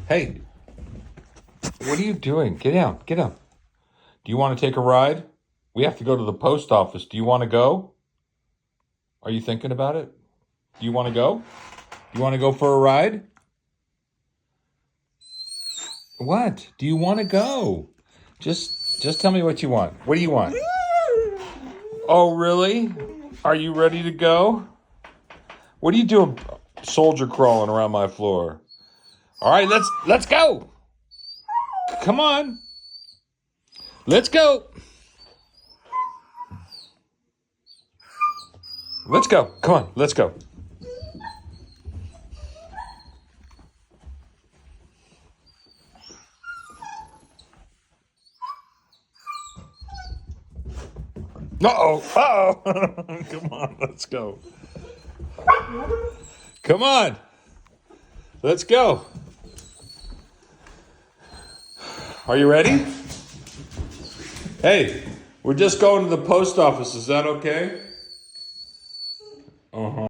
Hey, what are you doing? Get down, get down. Do you want to take a ride? We have to go to the post office. Do you want to go? Are you thinking about it? Do you want to go? Do you want to go for a ride? What? Do you want to go? Just tell me what you want. What do you want? Oh, really? Are you ready to go? What are you doing, soldier crawling around my floor? All right, let's go. Come on. Let's go. Let's go. Come on, let's go. Uh-oh. Uh-oh. Come on, let's go. Come on. Let's go. Are you ready? Hey, we're just going to the post office. Is that okay? Uh-huh.